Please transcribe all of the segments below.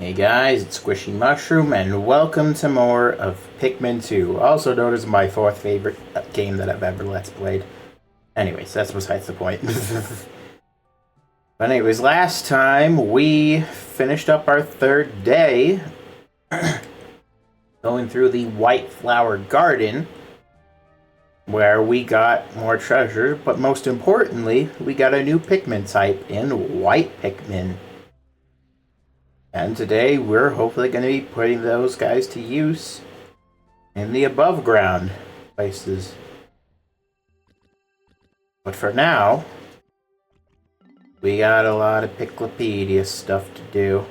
Hey guys, it's Squishy Mushroom, and welcome to more of Pikmin 2, also known as my fourth favorite game that I've ever Let's Played. Anyways, that's besides the point. But anyways, last time we finished up our third day going through the White Flower Garden, where we got more treasure, but most importantly, we got a new Pikmin type in White Pikmin. And today we're hopefully going to be putting those guys to use in the above ground places. But for now, we got a lot of Piclopedia stuff to do.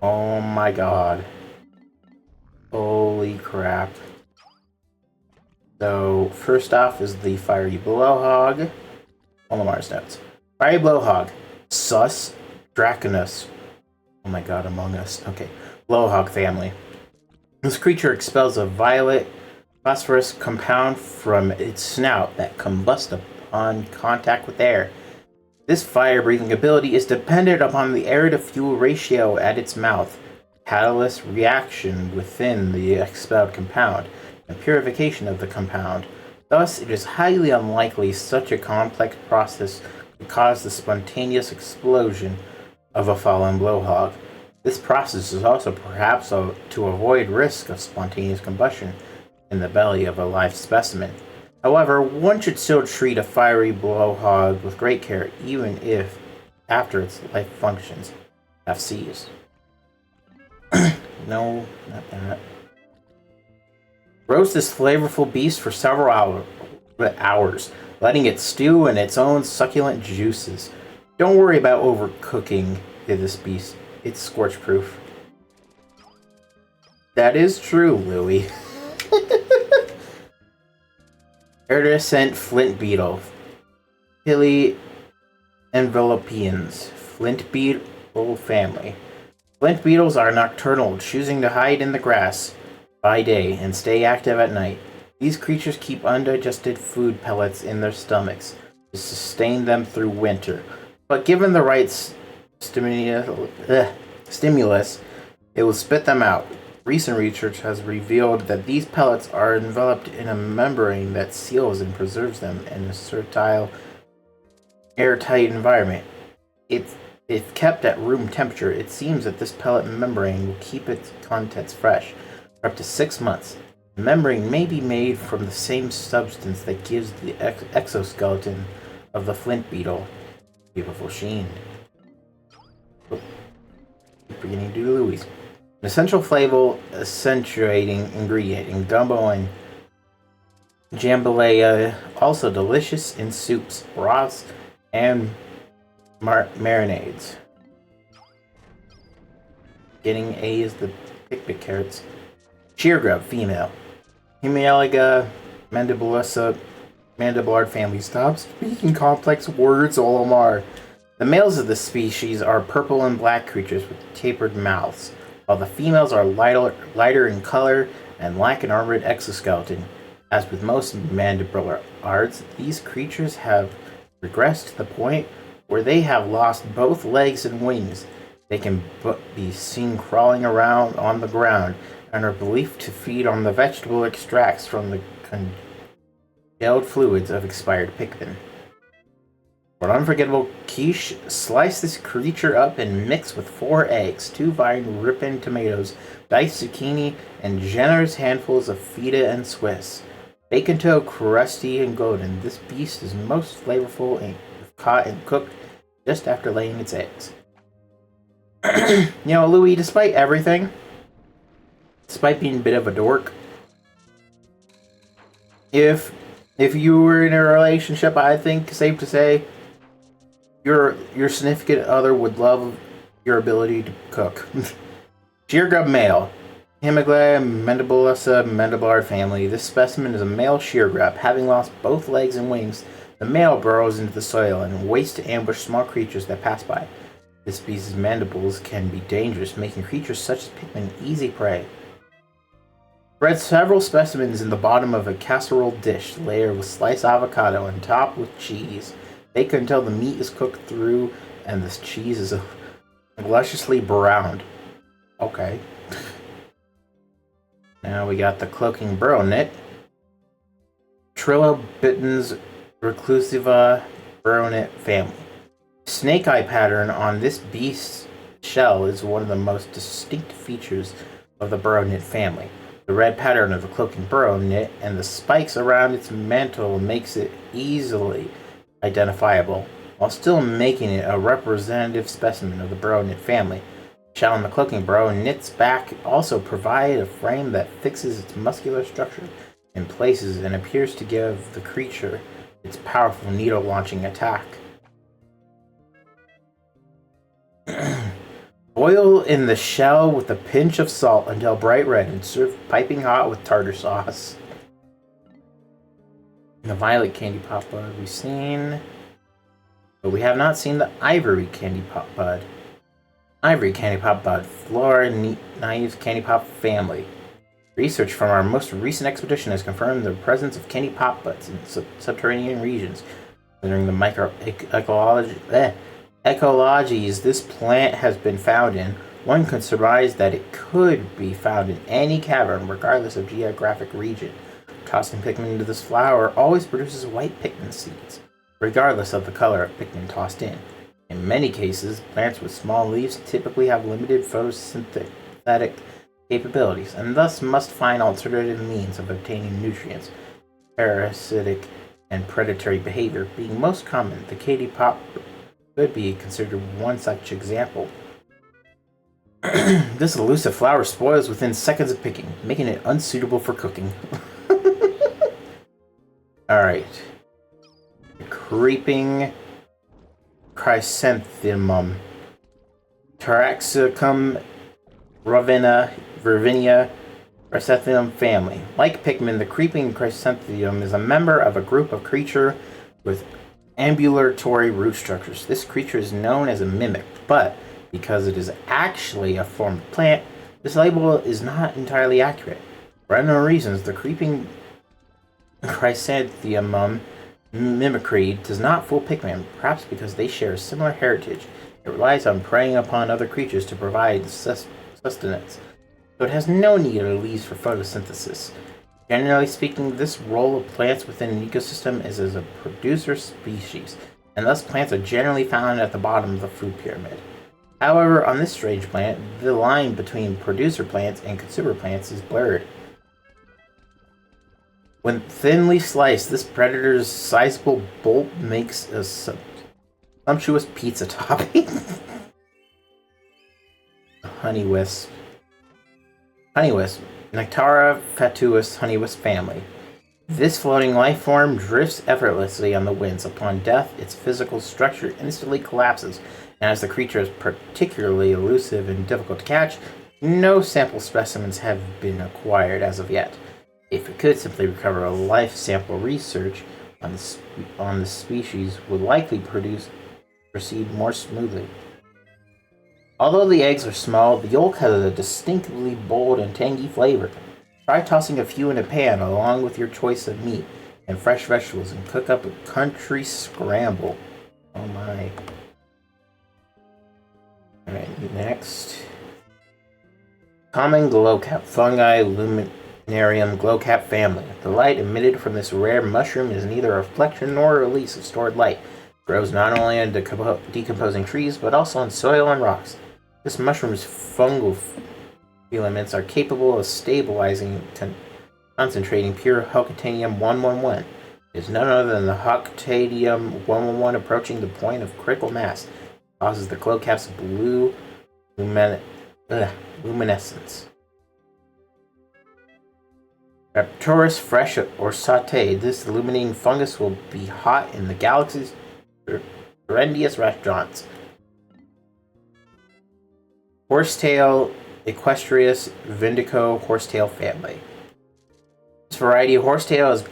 Oh my god. Holy crap. So, first off is the Fiery Blowhog. Olamar's notes. Fiery Blowhog. Sus. Draconus. Oh my god, Among Us. Okay. Blowhog family. This creature expels a violet phosphorus compound from its snout that combusts upon contact with air. This fire-breathing ability is dependent upon the air-to-fuel ratio at its mouth, catalyst reaction within the expelled compound, and purification of the compound. Thus, it is highly unlikely such a complex process could cause the spontaneous explosion of a fallen blowhog. This process is also perhaps to avoid risk of spontaneous combustion in the belly of a live specimen. However, one should still treat a fiery blowhog with great care, even if after its life functions have ceased. No, not that. Roast this flavorful beast for several hours, letting it stew in its own succulent juices. Don't worry about overcooking this beast. It's scorch proof. That is true, Louie. Iridescent flint beetle. Hilly envelopians. Flint beetle family. Flint beetles are nocturnal, choosing to hide in the grass by day and stay active at night. These creatures keep undigested food pellets in their stomachs to sustain them through winter. But given the right stimulus, it will spit them out. Recent research has revealed that these pellets are enveloped in a membrane that seals and preserves them in a sterile, airtight environment. If kept at room temperature, it seems that this pellet membrane will keep its contents fresh for up to 6 months. The membrane may be made from the same substance that gives the exoskeleton of the flint beetle beautiful sheen. Beginning to do Louis. An essential flavor accentuating ingredient in gumbo and jambalaya, also delicious in soups, broths, and marinades. Getting A is the picnic carrots. Sheer grub, female. Hemeliga mandibulosa mandibulard family. Stop speaking complex words, Olimar. The males of this species are purple and black creatures with tapered mouths, while the females are lighter in color and lack an armored exoskeleton. As with most mandibular arts, these creatures have regressed to the point where they have lost both legs and wings. They can be seen crawling around on the ground and are believed to feed on the vegetable extracts from the congealed fluids of expired Pikmin. For an unforgettable quiche, slice this creature up and mix with 4 eggs, 2 fine ripened tomatoes, diced zucchini, and generous handfuls of feta and Swiss. Bake until crusty and golden. This beast is most flavorful and caught and cooked just after laying its eggs. Louis, despite everything, despite being a bit of a dork, if you were in a relationship, I think it's safe to say your significant other would love your ability to cook. Sheer grub male. Hemigla mandibulosa mandibulard family. This specimen is a male sheer grub. Having lost both legs and wings, the male burrows into the soil and waits to ambush small creatures that pass by. This species' mandibles can be dangerous, making creatures such as Pikmin easy prey. Spread several specimens in the bottom of a casserole dish, layered with sliced avocado and topped with cheese. Bake until the meat is cooked through and the cheese is lusciously browned. Okay. Now we got the cloaking burrow-knit. Trilobitens reclusiva burrow-knit family. Snake eye pattern on this beast's shell is one of the most distinct features of the burrow-knit family. The red pattern of the cloaking burrow-knit and the spikes around its mantle makes it easily identifiable, while still making it a representative specimen of the burrow-knit family. Shell in the cloaking burrow-knit's back also provide a frame that fixes its muscular structure in places and appears to give the creature its powerful needle-launching attack. Boil in the shell with a pinch of salt until bright red and serve piping hot with tartar sauce. The violet candy pop bud we've seen, but we have not seen the ivory candy pop bud. Ivory candy pop bud, flora naive candy pop family. Research from our most recent expedition has confirmed the presence of candy pop buds in subterranean regions. Considering the ecologies this plant has been found in, one could surmise that it could be found in any cavern, regardless of geographic region. Tossing Pikmin into this flower always produces white Pikmin seeds, regardless of the color of Pikmin tossed in. In many cases, plants with small leaves typically have limited photosynthetic capabilities, and thus must find alternative means of obtaining nutrients. Parasitic and predatory behavior being most common, the candy pop could be considered one such example. This elusive flower spoils within seconds of picking, making it unsuitable for cooking. Alright. Creeping chrysanthemum. Taraxacum ravinia chrysanthemum family. Like Pikmin, the creeping chrysanthemum is a member of a group of creature with ambulatory root structures. This creature is known as a mimic, but because it is actually a form of plant, this label is not entirely accurate. For unknown reasons, the creeping chrysanthemum mimicry does not fool Pikmin, perhaps because they share a similar heritage. It relies on preying upon other creatures to provide sustenance, so it has no need of leaves for photosynthesis. Generally speaking, this role of plants within an ecosystem is as a producer species, and thus plants are generally found at the bottom of the food pyramid. However, on this strange plant, the line between producer plants and consumer plants is blurred. When thinly sliced, this predator's sizable bulb makes a sumptuous pizza topping. Honey wisp. Honey wisp. Nectara fatuus honeywisp family. This floating life form drifts effortlessly on the winds. Upon death, its physical structure instantly collapses, and as the creature is particularly elusive and difficult to catch, no sample specimens have been acquired as of yet. If it could simply recover a life sample, research on the species would likely proceed more smoothly. Although the eggs are small, the yolk has a distinctly bold and tangy flavor. Try tossing a few in a pan along with your choice of meat and fresh vegetables and cook up a country scramble. Oh my. Alright, next. Common glowcap fungi luminarium glowcap family. The light emitted from this rare mushroom is neither a reflection nor a release of stored light. It grows not only on decomposing trees, but also on soil and rocks. This mushroom's fungal filaments are capable of stabilizing and concentrating pure Hoctanium 111. It is none other than the Hoctanium 111 approaching the point of critical mass. It causes the glowcap's blue luminescence. Raptorus fresh or sauteed, this illuminating fungus will be hot in the galaxy's horrendous restaurants. Horsetail Equestrius Vindico horsetail family. This variety of horsetail is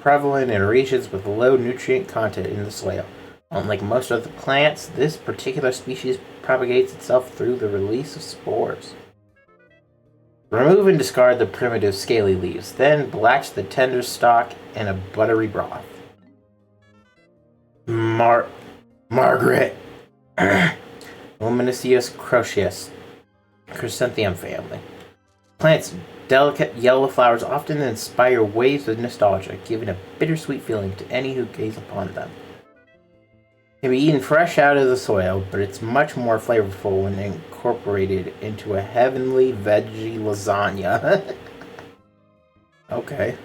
prevalent in regions with low nutrient content in the soil. Unlike most other plants, this particular species propagates itself through the release of spores. Remove and discard the primitive scaly leaves, then blanch the tender stalk in a buttery broth. Margaret Luminicius Crocius. chrysanthemum family. Plants' delicate yellow flowers often inspire waves of nostalgia, giving a bittersweet feeling to any who gaze upon them. Can be eaten fresh out of the soil, but it's much more flavorful when incorporated into a heavenly veggie lasagna. Okay.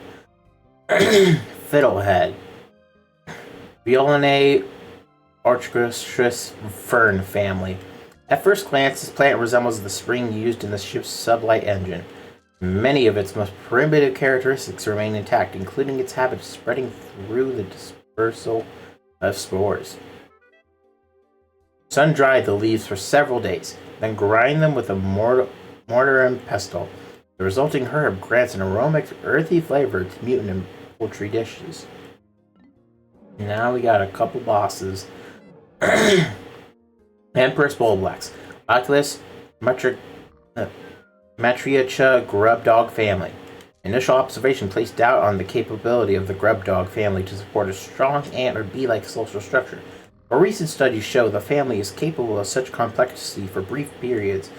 Fiddlehead. Violinae orchestris fern family. At first glance, this plant resembles the spring used in the ship's sublight engine. Many of its most primitive characteristics remain intact, including its habit of spreading through the dispersal of spores. Sun-dry the leaves for several days, then grind them with a mortar and pestle. The resulting herb grants an aromatic, earthy flavor to mutant and poultry dishes. Now we got a couple bosses. Empress Bullblacks. Oculus Matriarcha Grub Dog family. Initial observation placed doubt on the capability of the grub dog family to support a strong ant or bee-like social structure. But recent studies show the family is capable of such complexity for brief periods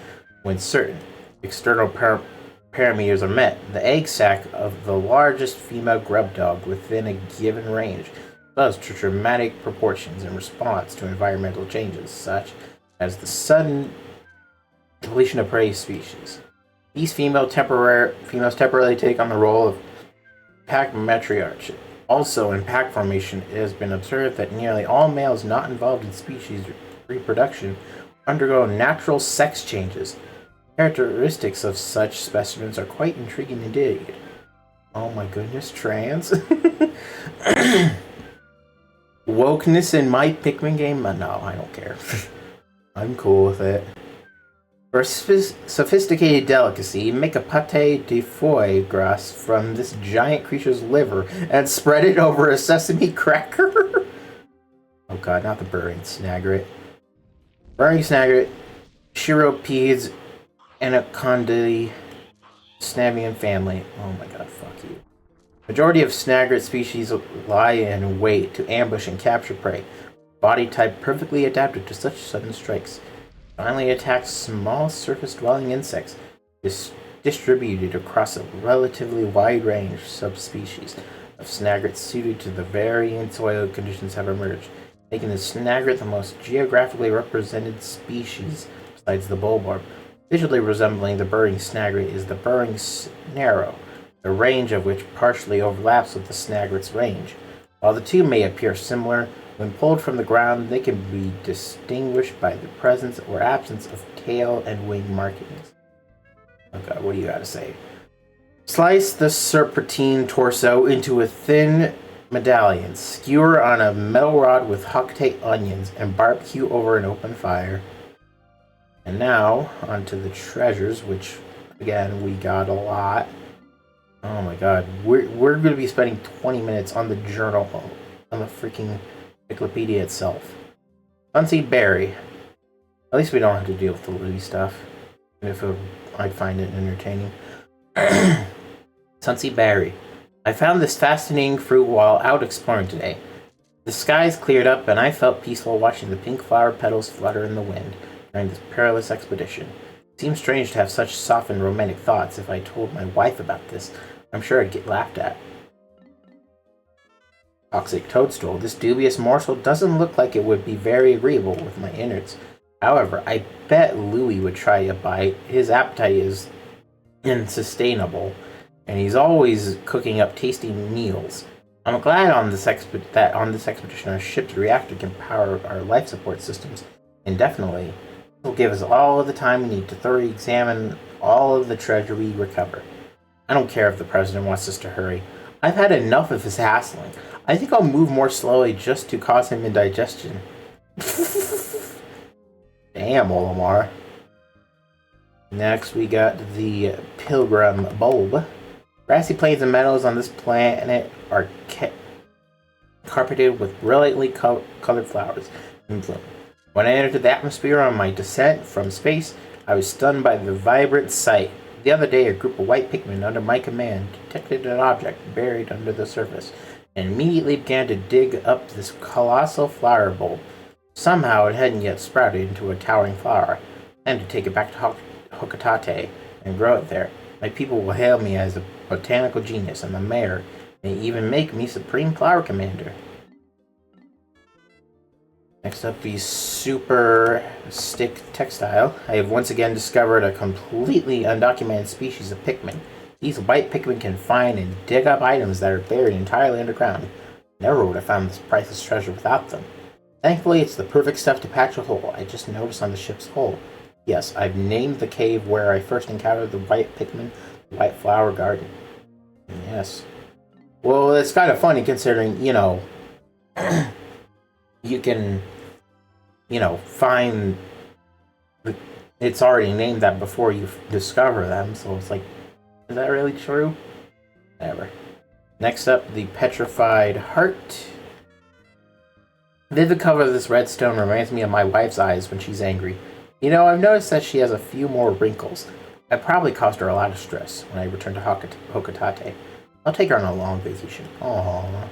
when certain external parameters are met. The egg sac of the largest female grub dog within a given range grows to dramatic proportions in response to environmental changes, such as the sudden depletion of prey species. These females temporarily take on the role of pack matriarch. Also, in pack formation, it has been observed that nearly all males not involved in species reproduction undergo natural sex changes. Characteristics of such specimens are quite intriguing indeed. Oh my goodness, trans. Wokeness in my Pikmin game? No, I don't care. I'm cool with it. For a sophisticated delicacy, make a pâté de foie gras from this giant creature's liver and spread it over a sesame cracker. Oh god, not the burrowing snagret. Burrowing snagret, Chiropeids, Anacondae, Snavian family. Oh my god, fuck you. Majority of snagret species lie in wait to ambush and capture prey. Body type perfectly adapted to such sudden strikes. Finally attacks small surface-dwelling insects, distributed across a relatively wide range of subspecies of snagrets suited to the varying soil conditions have emerged, making the snagret the most geographically represented species besides the bulbarb. Visually resembling the burrowing snagret is the burrowing snarrow, the range of which partially overlaps with the snagret's range. While the two may appear similar, when pulled from the ground, they can be distinguished by the presence or absence of tail and wing markings. Okay, what do you gotta say? Slice the serpentine torso into a thin medallion, skewer on a metal rod with Hocktail onions, and barbecue over an open fire. And now, onto the treasures, which, again, we got a lot. Oh my god, we're going to be spending 20 minutes on the journal, on the freaking encyclopedia itself. Sunseed Berry. At least we don't have to deal with the Louis stuff. Even if I'd find it entertaining. Sunseed Berry. I found this fascinating fruit while out exploring today. The skies cleared up and I felt peaceful watching the pink flower petals flutter in the wind during this perilous expedition. It seems strange to have such soft and romantic thoughts. If I told my wife about this, I'm sure I'd get laughed at. Toxic toadstool. This dubious morsel doesn't look like it would be very agreeable with my innards. However, I bet Louis would try a bite. His appetite is unsustainable, and he's always cooking up tasty meals. I'm glad on this expedition our ship's reactor can power our life support systems indefinitely. It will give us all of the time we need to thoroughly examine all of the treasure we recover. I don't care if the president wants us to hurry. I've had enough of his hassling. I think I'll move more slowly just to cause him indigestion. Damn, Olimar. Next, we got the Pilgrim bulb. Grassy plains and meadows on this planet are carpeted with brilliantly colored flowers in bloom. When I entered the atmosphere on my descent from space, I was stunned by the vibrant sight. The other day, a group of white Pikmin under my command detected an object buried under the surface and immediately began to dig up this colossal flower bulb. Somehow it hadn't yet sprouted into a towering flower, and to take it back to Hokotate and grow it there. My people will hail me as a botanical genius, and the mayor may even make me Supreme Flower Commander. Next up, the Super Stick Textile. I have once again discovered a completely undocumented species of Pikmin. These white Pikmin can find and dig up items that are buried entirely underground. Never would have found this priceless treasure without them. Thankfully, it's the perfect stuff to patch a hole. I just noticed on the ship's hull. Yes, I've named the cave where I first encountered the white Pikmin the White Flower Garden. Yes. Well, it's kind of funny considering, you can, find... It's already named that before you discover them, so it's like, is that really true? Whatever. Next up, the Petrified Heart. The vivid color of this redstone reminds me of my wife's eyes when she's angry. I've noticed that she has a few more wrinkles. I probably caused her a lot of stress when I return to Hokotate. I'll take her on a long vacation. Aww.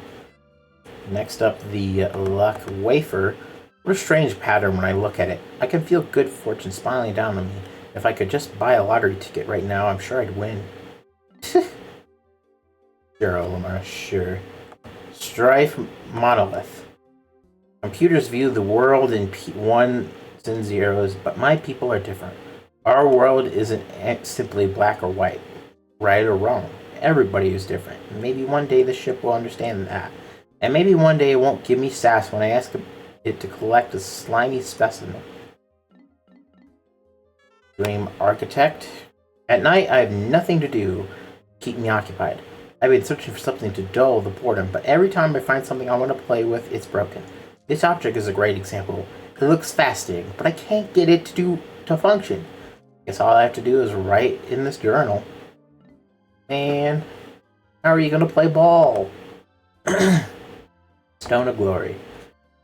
Next up, the Luck Wafer. What a strange pattern when I look at it. I can feel good fortune smiling down on me. If I could just buy a lottery ticket right now, I'm sure I'd win. Sure, Olimar, sure. Strife Monolith. Computers view the world in ones and zeros, but my people are different. Our world isn't simply black or white, right or wrong. Everybody is different. Maybe one day the ship will understand that. And maybe one day it won't give me sass when I ask it to collect a slimy specimen. Dream Architect. At night, I have nothing to do to keep me occupied. I've been searching for something to dull the boredom, but every time I find something I want to play with, it's broken. This object is a great example. It looks fascinating, but I can't get it to function. Guess all I have to do is write in this journal. Man, how are you going to play ball? Stone of Glory.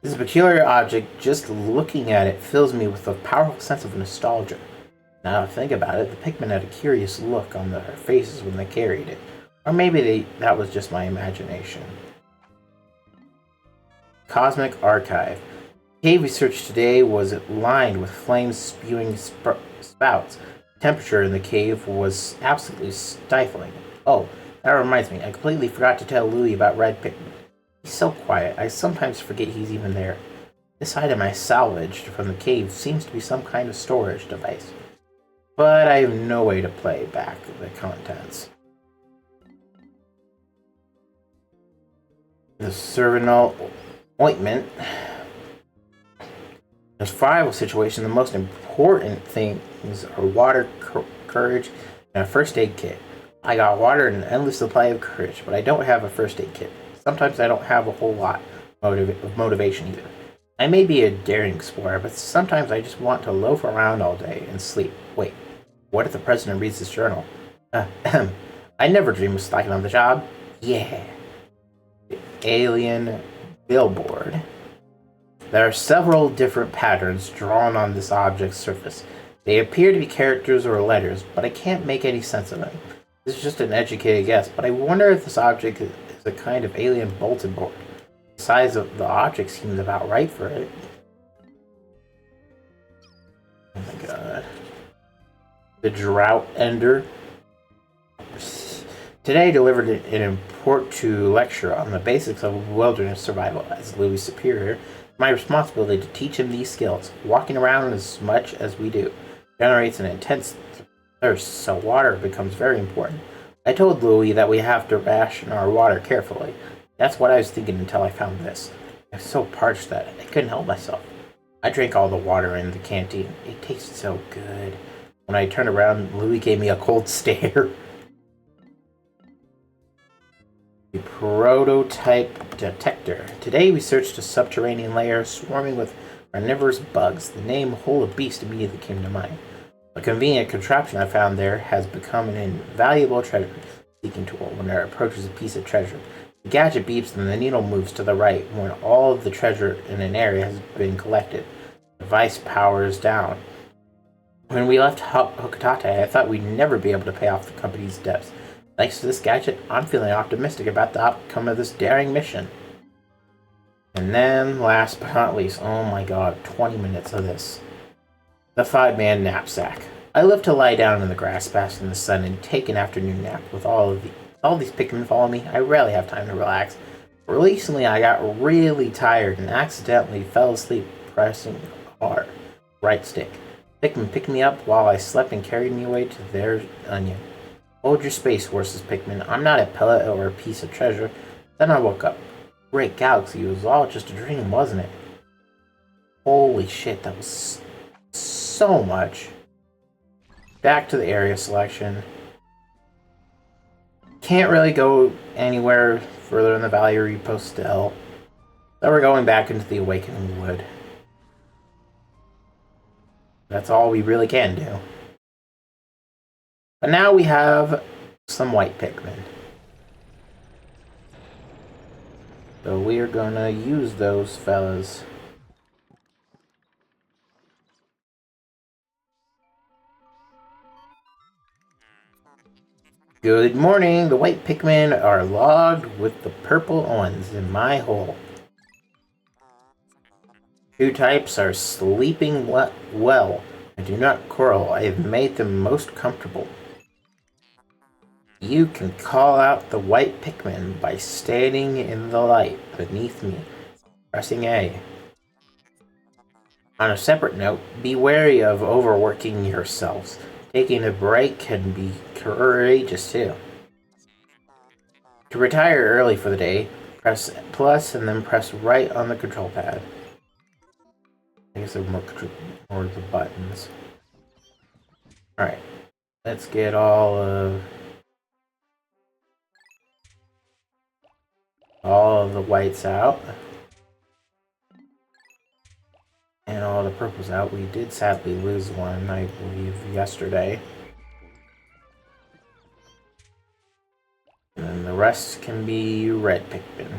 This peculiar object, just looking at it, fills me with a powerful sense of nostalgia. Now that I think about it, the Pikmin had a curious look on their faces when they carried it. Or maybe that was just my imagination. Cosmic Archive. The cave we searched today was lined with flames spewing spouts. The temperature in the cave was absolutely stifling. Oh, that reminds me, I completely forgot to tell Louie about Red Pikmin. He's so quiet, I sometimes forget he's even there. This item I salvaged from the cave seems to be some kind of storage device. But I have no way to play back the contents. The Cervinal Ointment. In a survival situation, the most important things are water, courage, and a first aid kit. I got water and an endless supply of courage, but I don't have a first aid kit. Sometimes I don't have a whole lot of motivation either. I may be a daring explorer, but sometimes I just want to loaf around all day and sleep. Wait, what if the president reads this journal? I never dream of slacking on the job. Yeah. The Alien Billboard. There are several different patterns drawn on this object's surface. They appear to be characters or letters, but I can't make any sense of them. This is just an educated guess, but I wonder if this object is a kind of alien bulletin board. The size of the object seems about right for it. Oh my god. The Drought Ender. Today I delivered an impromptu lecture on the basics of wilderness survival. As Louis' superior, my responsibility to teach him these skills. Walking around as much as we do generates an intense thirst, so water becomes very important. I told Louis that we have to ration our water carefully. That's what I was thinking until I found this. I was so parched that I couldn't help myself. I drank all the water in the canteen. It tasted so good. When I turned around, Louis gave me a cold stare. The Prototype Detector. Today we searched a subterranean layer swarming with carnivorous bugs. The name Hole of Beast immediately came to mind. A convenient contraption I found there has become an invaluable treasure-seeking tool when there approaches a piece of treasure. The gadget beeps and the needle moves to the right when all of the treasure in an area has been collected. The device powers down. When we left Hokotate, I thought we'd never be able to pay off the company's debts. Thanks to this gadget, I'm feeling optimistic about the outcome of this daring mission. And then, last but not least, oh my god, 20 minutes of this. The 5-man knapsack. I love to lie down in the grass, bask in the sun, and take an afternoon nap with all these Pikmin following me. I rarely have time to relax. Recently, I got really tired and accidentally fell asleep pressing R, right stick. Pikmin picked me up while I slept and carried me away to their onion. Hold your space, horses, Pikmin. I'm not a pellet or a piece of treasure. Then I woke up. Great galaxy, it was all just a dream, wasn't it? Holy shit, that was so much. Back to the area selection. Can't really go anywhere further in the valley or repost still. So we're going back into the Awakening Wood. That's all we really can do. But now we have some white Pikmin. So we are gonna use those fellas. Good morning! The white Pikmin are logged with the purple ones in my hole. Two types are sleeping well. I do not quarrel. I have made them most comfortable. You can call out the white Pikmin by standing in the light beneath me, pressing A. On a separate note, be wary of overworking yourselves. Taking a break can be courageous too. To retire early for the day, press plus and then press right on the control pad. I guess there are more of the buttons. Alright, let's get all of the whites out. And all the purples out. We did sadly lose one, I believe, yesterday. And then the rest can be red Pikmin.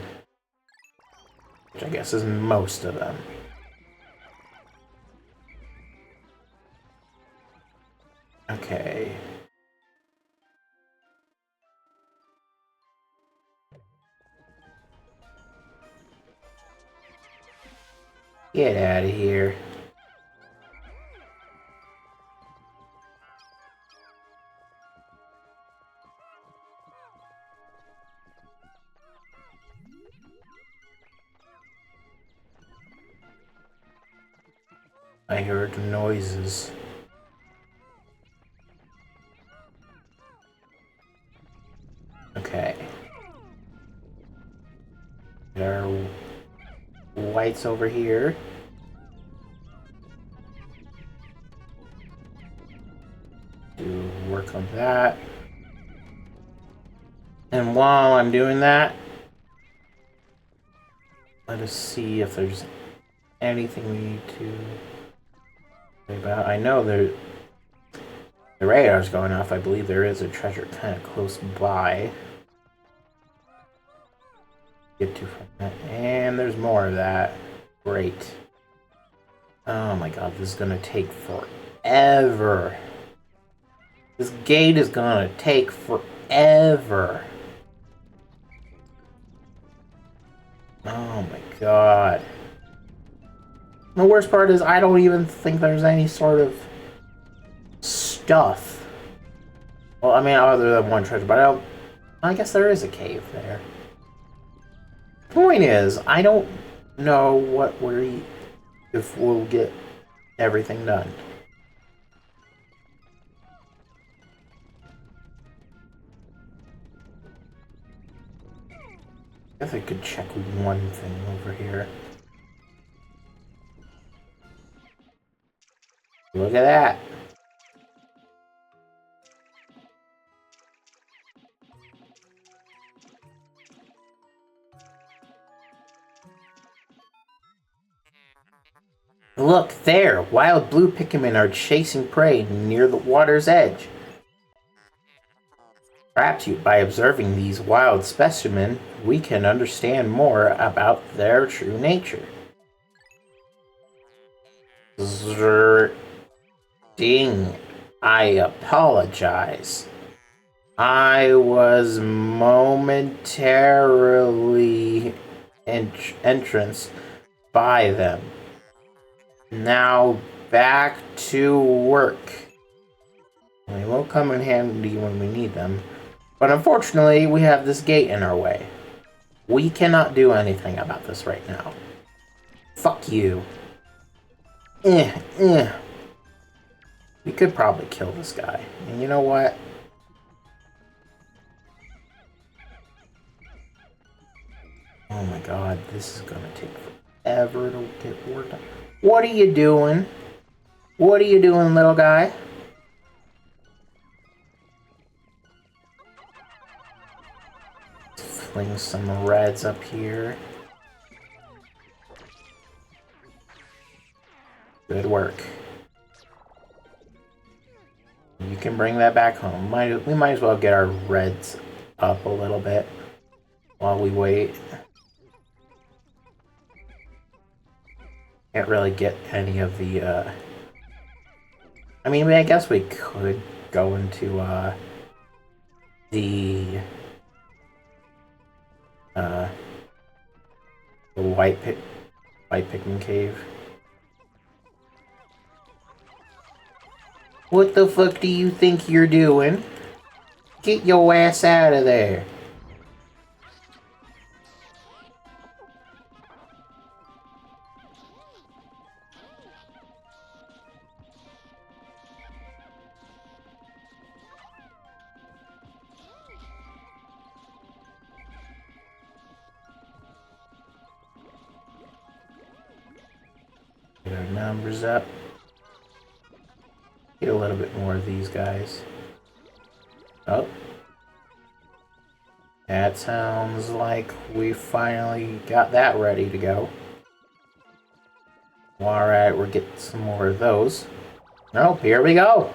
Which I guess is most of them. Okay. Get out of here. I heard noises. Okay. There are whites over here. Do work on that. And while I'm doing that, let us see if there's anything we need to worry about. I know the radar's going off. I believe there is a treasure kind of close by. Get to from that. And there's more of that. Great. Oh my god, this is gonna take forever. This gate is gonna take forever. Oh my god. The worst part is I don't even think there's any sort of stuff. Well, I mean, other than one treasure, but I guess there is a cave there. Point is, I don't know if we'll get everything done. I guess I could check one thing over here. Look at that. Look there! Wild blue Pikmin are chasing prey near the water's edge. Perhaps by observing these wild specimens, we can understand more about their true nature. Ding, I apologize. I was momentarily entranced by them. Now back to work. come in handy when we need them. But unfortunately, we have this gate in our way. We cannot do anything about this right now. Fuck you. We could probably kill this guy. And you know what? Oh my god, this is gonna take forever to get worked on. What are you doing? What are you doing, little guy? Fling some reds up here. Good work. You can bring that back home. We might as well get our reds up a little bit while we wait. Can't really get any of the, I mean, I guess we could go into, the white Pikmin cave. What the fuck do you think you're doing? Get your ass out of there. Get our numbers up. Get a little bit more of these guys. Oh. That sounds like we finally got that ready to go. Alright, we're getting some more of those. Oh, here we go!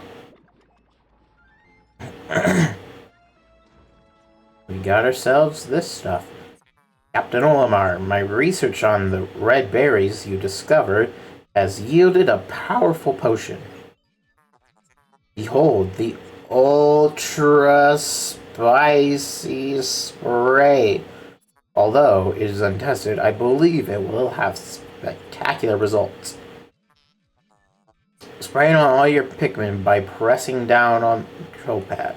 We got ourselves this stuff. Captain Olimar, my research on the red berries you discovered has yielded a powerful potion. Behold, the ultra spicy spray. Although it is untested, I believe it will have spectacular results. Spray it on all your Pikmin by pressing down on the control pad.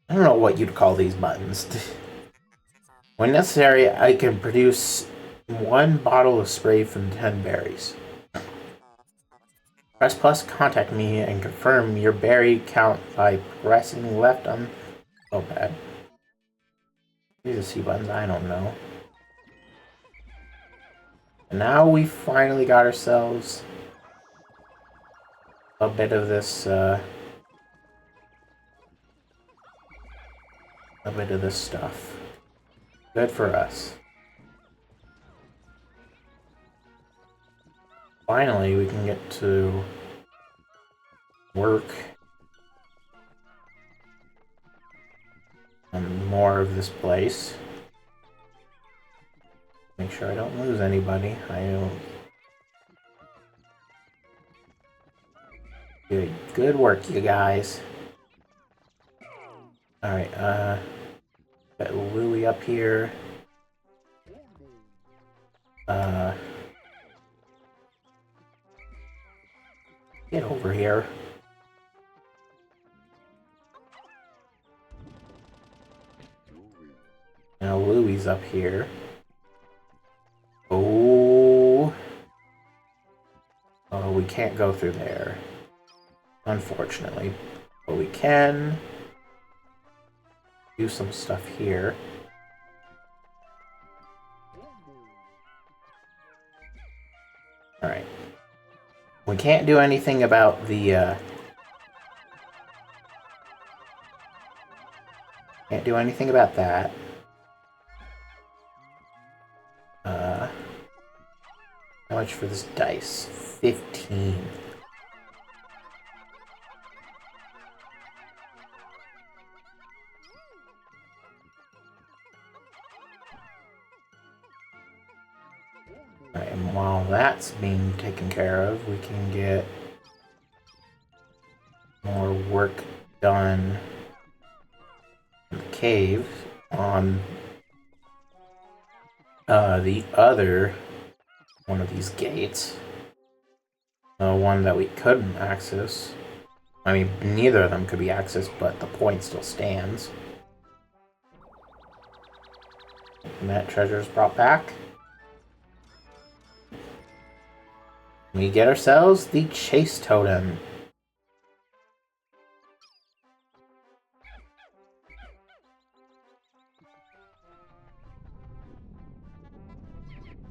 I don't know what you'd call these buttons. When necessary, I can produce 1 bottle of spray from 10 berries. Press plus contact me and confirm your berry count by pressing left on the control pad. These are C buttons, I don't know. And now we finally got ourselves a bit of this, stuff. Good for us. Finally, we can get to work on more of this place. Make sure I don't lose anybody. I don't. Good work, you guys. Alright, got Louie up here. Get over here. Now Louie's up here. Oh. Oh, we can't go through there. Unfortunately. But we can do some stuff here. Alright. We can't do anything about the, can't do anything about that. How much for this dice? 15. Alright, and while that's being taken care of, we can get more work done in the cave on the other one of these gates. The one that we couldn't access. I mean, neither of them could be accessed, but the point still stands. And that treasure is brought back. We get ourselves the chase totem.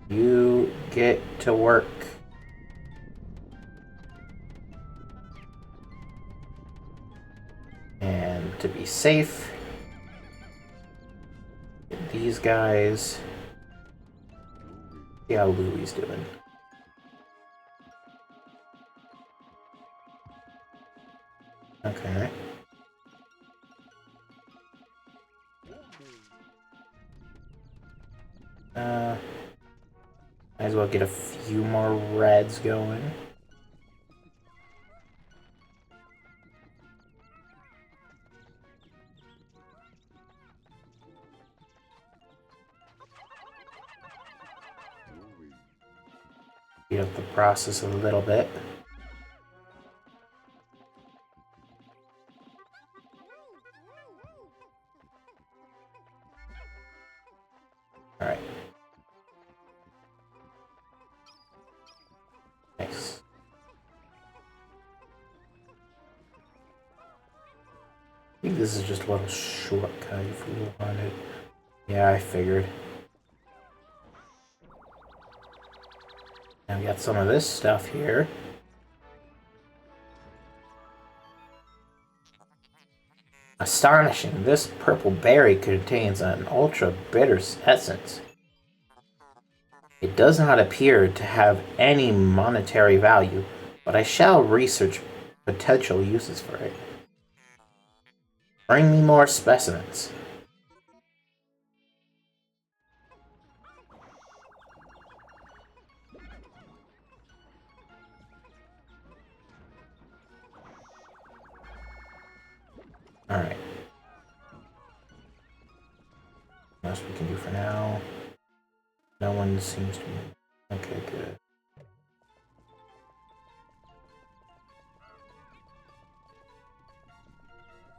You get to work. And to be safe, get these guys. See how Louie's doing. Okay. Might as well get a few more reds going. Speed up the process a little bit. Alright. Nice. I think this is just a little shortcut if we wanted. Yeah, I figured. Now we got some of this stuff here. Astonishing, this purple berry contains an ultra bitter essence. It does not appear to have any monetary value, but I shall research potential uses for it. Bring me more specimens. Alright. What else we can do for now? No one seems to be... Okay, good.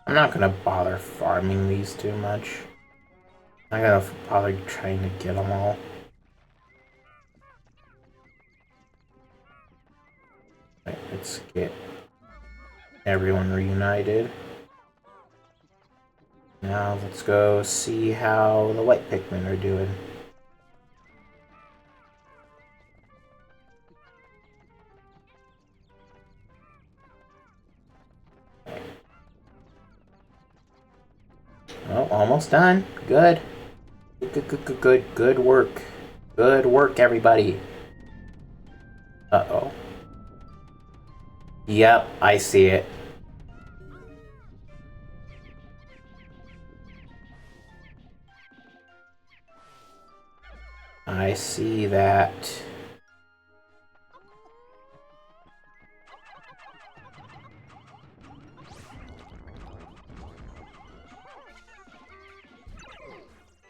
I'm not gonna bother farming these too much. I'm not gonna bother trying to get them all. Right, let's get everyone reunited. Now let's go see how the white Pikmin are doing. Oh, almost done. Good. Good work. Good work, everybody. Uh-oh. Yep, I see it. I see that.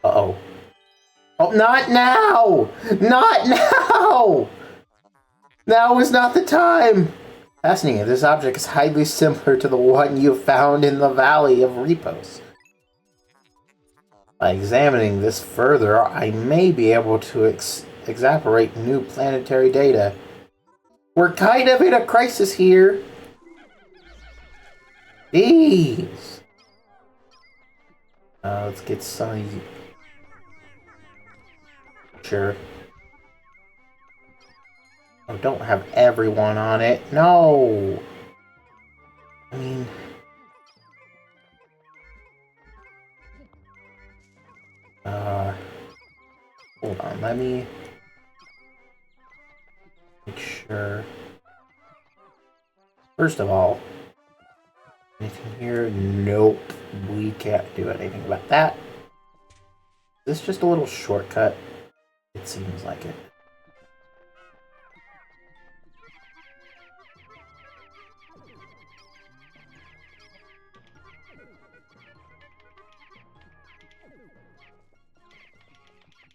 Uh-oh. Oh, not now! Not now! Now is not the time! Fascinating. This object is highly similar to the one you found in the Valley of Repos. By examining this further, I may be able to extrapolate new planetary data. We're kind of in a crisis here. Jeez. Let's get some of you. Sure. Oh, don't have everyone on it. No! I mean... Hold on, let me... make sure... First of all... Anything here? Nope. We can't do anything about that. Is this just a little shortcut? It seems like it.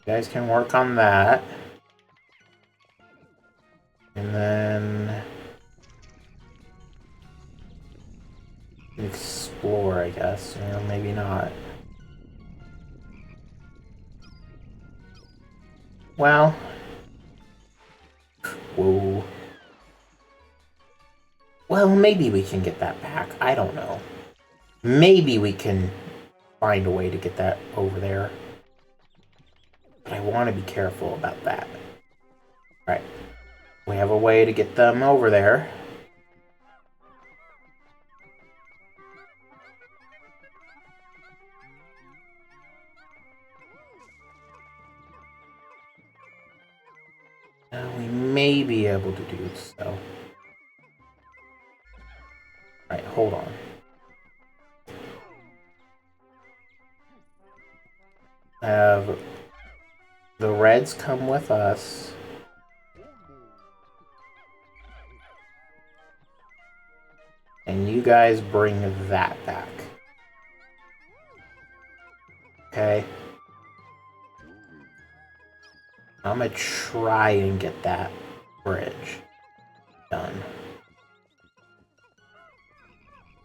You guys can work on that. And then... Explore, I guess, or maybe not. Well, whoa. Well, maybe we can get that back. I don't know. Maybe we can find a way to get that over there. But I want to be careful about that. Right. We have a way to get them over there. We may be able to do so. Alright, hold on. Have the Reds come with us. And you guys bring that back. Okay? I'm gonna try and get that bridge done.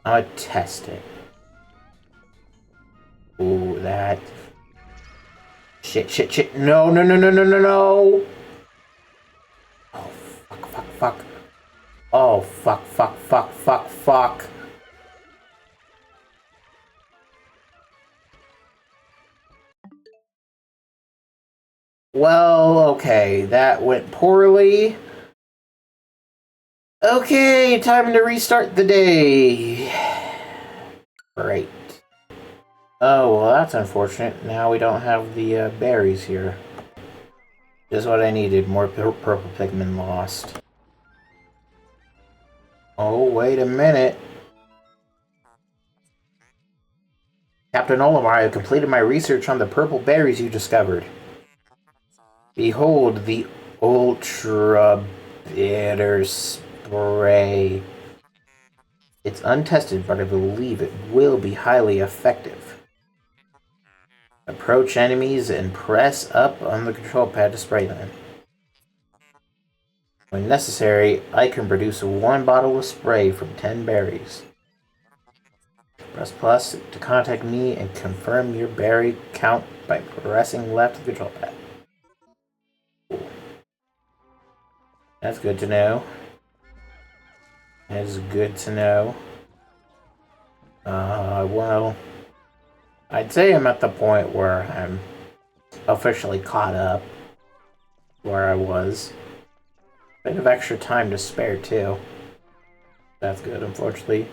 I'm gonna test it. Ooh, that... Shit. No. Oh, fuck. Oh, fuck. Well, okay, that went poorly. Okay, time to restart the day. Great. Oh, well, that's unfortunate. Now we don't have the berries here. Just what I needed. More purple Pikmin lost. Oh, wait a minute. Captain Olimar, I have completed my research on the purple berries you discovered. Behold, the ultra bitter spray. It's untested, but I believe it will be highly effective. Approach enemies and press up on the control pad to spray them. When necessary, I can produce 1 bottle of spray from 10 berries. Press plus to contact me and confirm your berry count by pressing left of the control pad. Cool. That's good to know. That is good to know. Well, I'd say I'm at the point where I'm officially caught up where I was. Bit of extra time to spare, too. That's good, unfortunately.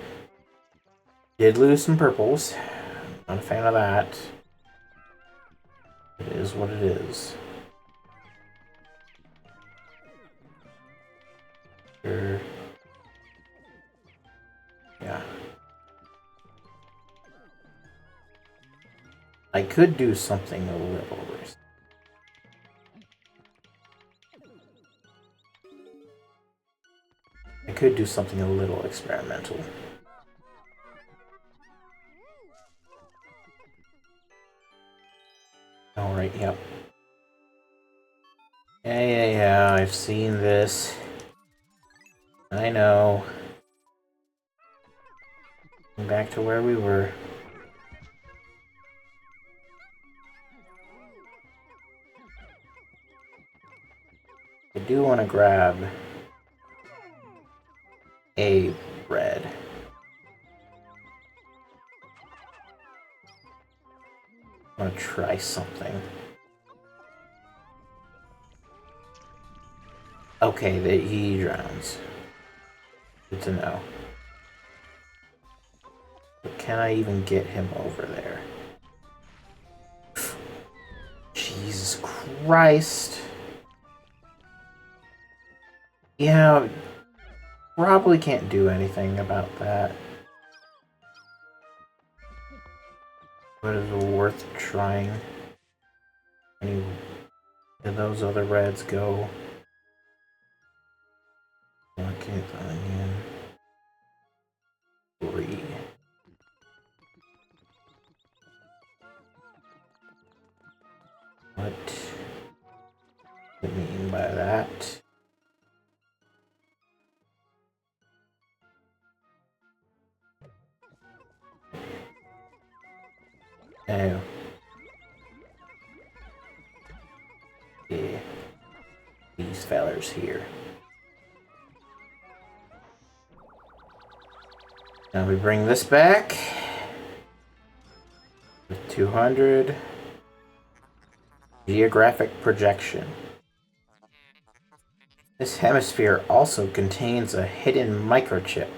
Did lose some purples. Not a fan of that. It is what it is. Sure. Yeah. I could do something a little risky. I could do something a little experimental. Alright, yep. Yeah, I've seen this. I know. Back to where we were. I do want to grab a red. I want to try something. Okay, he drowns. Good to know. But can I even get him over there? Jesus Christ. Yeah, probably can't do anything about that. But is it worth trying? Did those other reds go? Okay, the onion. 3. What do you mean by that? Oh. Yeah. These fellers here. Now we bring this back. With 200. Geographic projection. This hemisphere also contains a hidden microchip.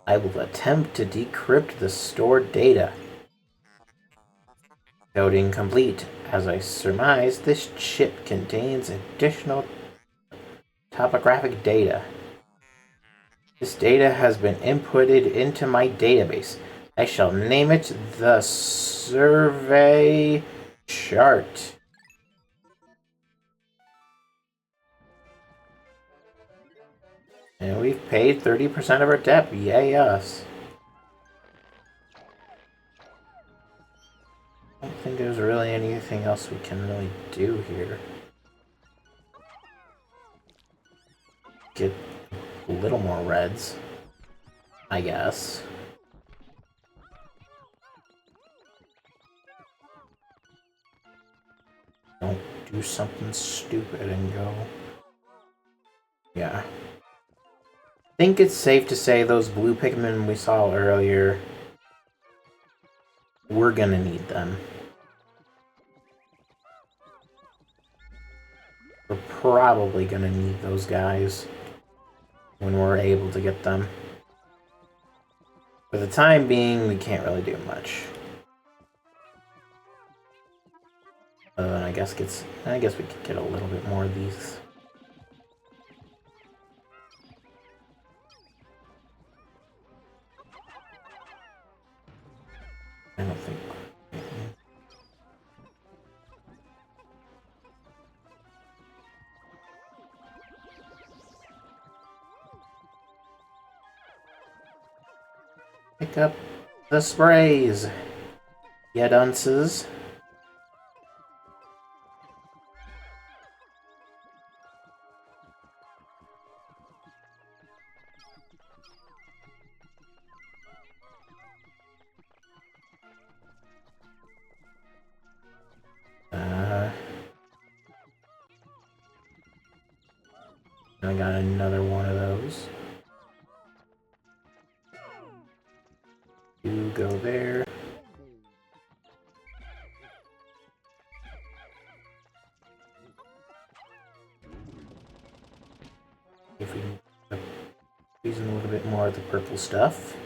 I will attempt to decrypt the stored data. Coding complete. As I surmise, this chip contains additional topographic data. This data has been inputted into my database. I shall name it the Survey Chart. And we've paid 30% of our debt. Yay us. I don't think there's really anything else we can really do here. Get a little more reds, I guess. Don't do something stupid and go. Yeah. I think it's safe to say those blue Pikmin we saw earlier, we're gonna need them. We're probably gonna need those guys when we're able to get them. For the time being, we can't really do much. I guess we could get a little bit more of these. I don't think. Pick up the sprays, ya dunces. I got another one of those. You go there. If we can use a little bit more of the purple stuff.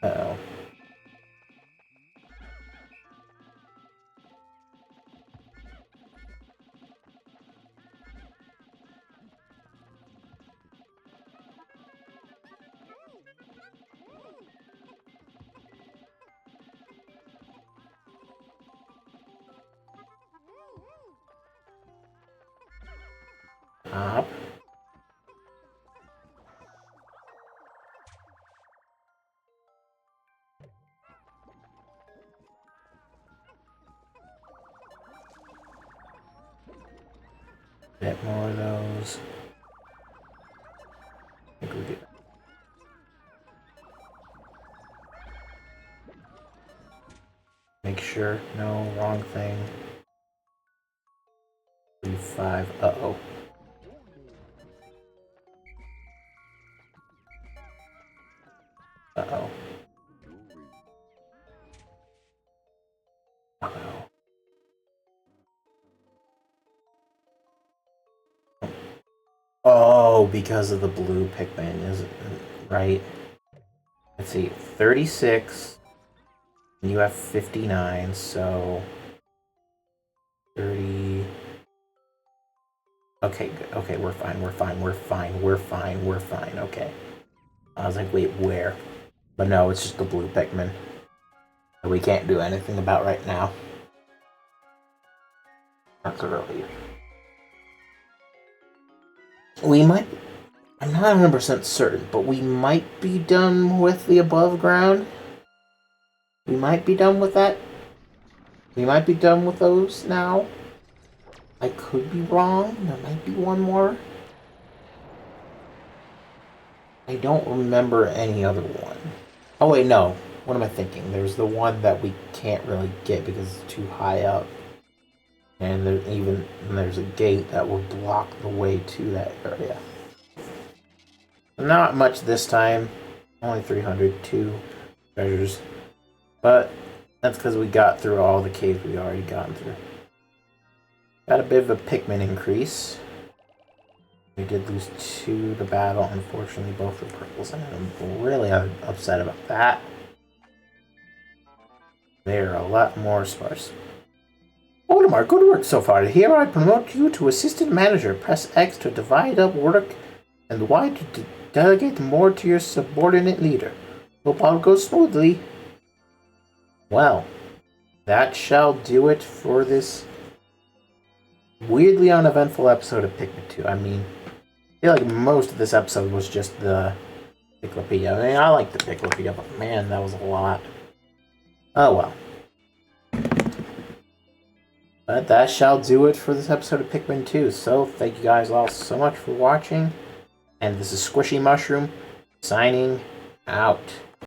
Uh-oh. Up. Bit more of those. I think we get. Make sure, no, wrong thing. 5. Uh-oh. Uh-oh. Uh-oh. Oh, because of the blue Pikmin, is it right? Let's see, 36. And you have 59, so 30. Okay, good. Okay, we're fine. Okay. I was like, wait, where? But no, it's just the blue Pikmin that we can't do anything about right now. That's a relief. we might... I'm not 100% certain, but we might be done with the above ground. We might be done with that. We might be done with those now. I could be wrong. There might be one more. I don't remember any other one. Oh wait, no. What am I thinking? There's the one that we can't really get because it's too high up. And there's a gate that will block the way to that area. Not much this time. Only 302 treasures. But that's because we got through all the caves we already gotten through. Got a bit of a Pikmin increase. We did lose 2 to battle, unfortunately, both the purples, and I'm really upset about that. They're a lot more sparse. Olimar, good work so far. Here I promote you to assistant manager. Press X to divide up work and Y to delegate more to your subordinate leader. Hope all goes smoothly. Well, that shall do it for this weirdly uneventful episode of Pikmin 2. I mean, I feel like most of this episode was just the Piclopedia. I mean, I like the Piclopedia, but man, that was a lot. Oh well. But that shall do it for this episode of Pikmin 2. So, thank you guys all so much for watching. And this is Squishy Mushroom, signing out.